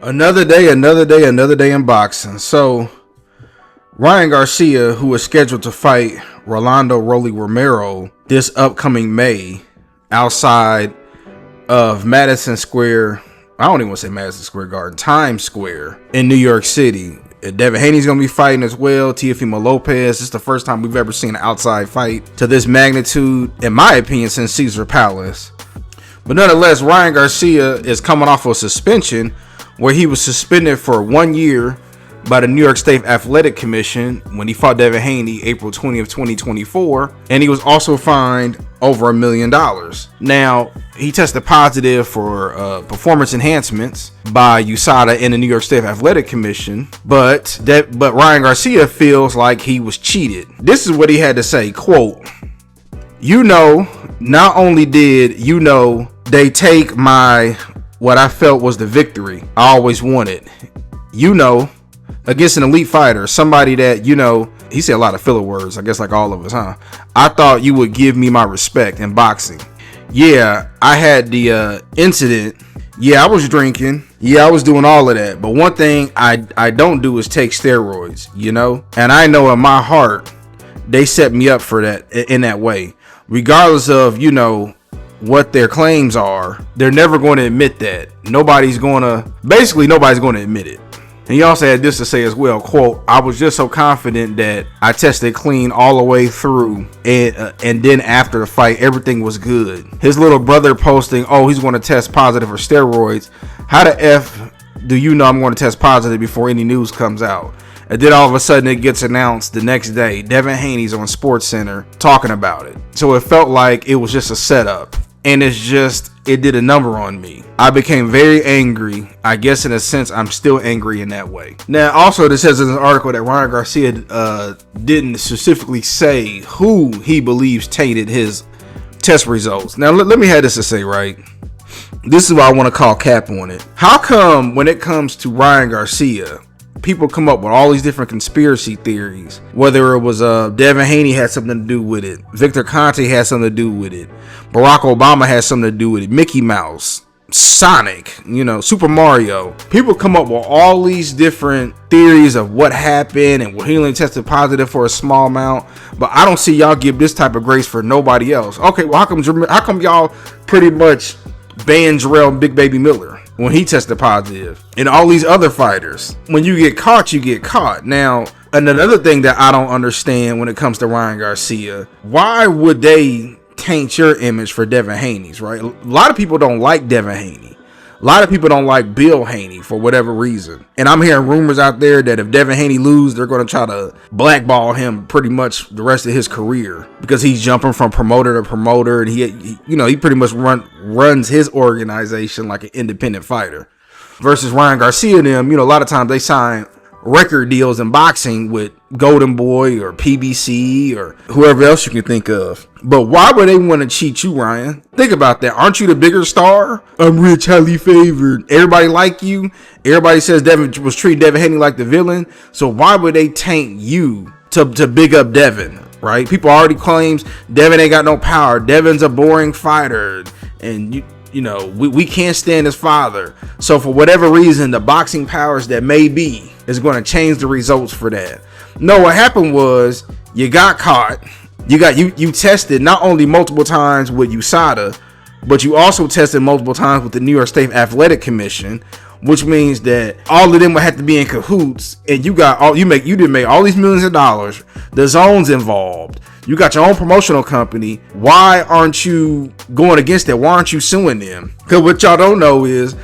Another day, another day, another day in boxing. So, Ryan Garcia, who is scheduled to fight Rolando Rolly Romero this upcoming May outside of Madison Square, I don't even want to say Madison Square Garden, Times Square in New York City. Devin Haney's going to be fighting as well. Teofimo Lopez. This is the first time we've ever seen an outside fight to this magnitude, in my opinion, since Caesar Palace. But nonetheless, Ryan Garcia is coming off a suspension where he was suspended for 1 year by the New York State Athletic Commission when he fought Devin Haney April 20th, 2024. And he was also fined over $1 million. Now, he tested positive for performance enhancements by USADA and the New York State Athletic Commission. But Ryan Garcia feels like he was cheated. This is what he had to say, quote, not only did they take what I felt was the victory I always wanted, against an elite fighter, somebody that, he said a lot of filler words, I guess like all of us, huh? I thought you would give me my respect in boxing. Yeah, I had the incident. Yeah, I was drinking. Yeah, I was doing all of that. But one thing I don't do is take steroids, And I know in my heart, they set me up for that in that way. Regardless of, what their claims are, they're never going to admit that. Nobody's going to admit it. And he also had this to say as well, quote, I was just so confident that I tested clean all the way through, and then after the fight, everything was good. His little brother posting, oh, he's going to test positive for steroids. How the F do you know I'm going to test positive before any news comes out? And then all of a sudden it gets announced the next day. Devin Haney's on SportsCenter talking about it. So it felt like it was just a setup. And it did a number on me. I became very angry. I guess in a sense, I'm still angry in that way. Now, also, this says in an article that Ryan Garcia didn't specifically say who he believes tainted his test results. Now, let me have this to say, right? This is why I want to call cap on it. How come when it comes to Ryan Garcia, people come up with all these different conspiracy theories, whether it was Devin Haney had something to do with it, Victor Conte had something to do with it, Barack Obama had something to do with it, Mickey Mouse, Sonic, Super Mario. People come up with all these different theories of what happened and he only tested positive for a small amount, but I don't see y'all give this type of grace for nobody else. Okay, well, how come y'all pretty much banned Jarrell Big Baby Miller when he tested positive, and all these other fighters? When you get caught, you get caught. Now, another thing that I don't understand when it comes to Ryan Garcia, why would they taint your image for Devin Haney's, right? A lot of people don't like Devin Haney. A lot of people don't like Bill Haney for whatever reason. And I'm hearing rumors out there that if Devin Haney loses, they're going to try to blackball him pretty much the rest of his career because he's jumping from promoter to promoter, and he pretty much runs his organization like an independent fighter. Versus Ryan Garcia and them, a lot of times they sign record deals in boxing with Golden Boy or PBC or whoever else you can think of. But why would they want to cheat you, Ryan? Think about that. Aren't you the bigger star? I'm rich, highly favored. Everybody like you. Everybody says Devin was treating Devin Haney like the villain. So why would they taint you to big up Devin, right? People already claims Devin ain't got no power. Devin's a boring fighter. And we can't stand his father. So for whatever reason, the boxing powers that may be is going to change the results for that. No, what happened was you got caught. You tested not only multiple times with USADA, but you also tested multiple times with the New York State Athletic Commission, which means that all of them would have to be in cahoots, and you didn't make all these millions of dollars. The zone's involved. You got your own promotional company. Why aren't you going against that? Why aren't you suing them? Because what y'all don't know is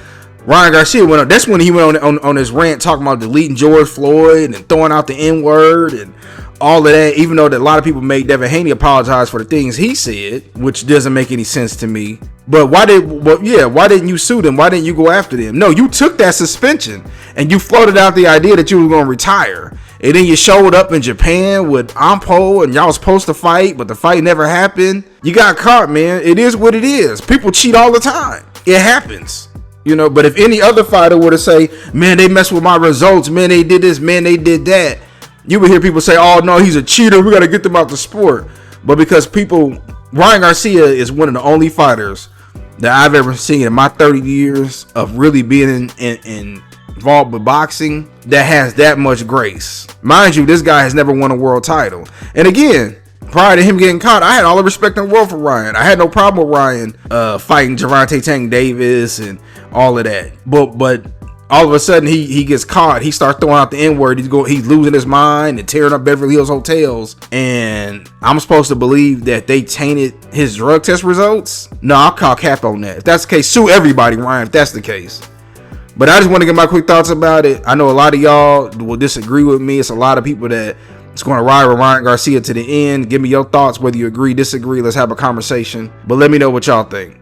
Ryan Garcia went on. That's when he went on his rant talking about deleting George Floyd and throwing out the N-word and all of that, even though that a lot of people made Devin Haney apologize for the things he said, which doesn't make any sense to me. But why didn't you sue them? Why didn't you go after them? No, you took that suspension and you floated out the idea that you were going to retire. And then you showed up in Japan with Ampo and y'all was supposed to fight, but the fight never happened. You got caught, man. It is what it is. People cheat all the time. It happens. But if any other fighter were to say, man, they messed with my results, man, they did this, man, they did that, you would hear people say, oh, no, he's a cheater. We got to get them out the sport. But because Ryan Garcia is one of the only fighters that I've ever seen in my 30 years of really being in involved with boxing that has that much grace. Mind you, this guy has never won a world title. And again, prior to him getting caught, I had all the respect in the world for Ryan. I had no problem with Ryan fighting Gervonta Tank Davis and all of that. But all of a sudden he gets caught. He starts throwing out the N-word. He's losing his mind and tearing up Beverly Hills hotels. And I'm supposed to believe that they tainted his drug test results? No, I'll call cap on that. If that's the case, sue everybody, Ryan, if that's the case. But I just want to get my quick thoughts about it. I know a lot of y'all will disagree with me. It's a lot of people that it's going to ride with Ryan Garcia to the end. Give me your thoughts, whether you agree, disagree. Let's have a conversation. But let me know what y'all think.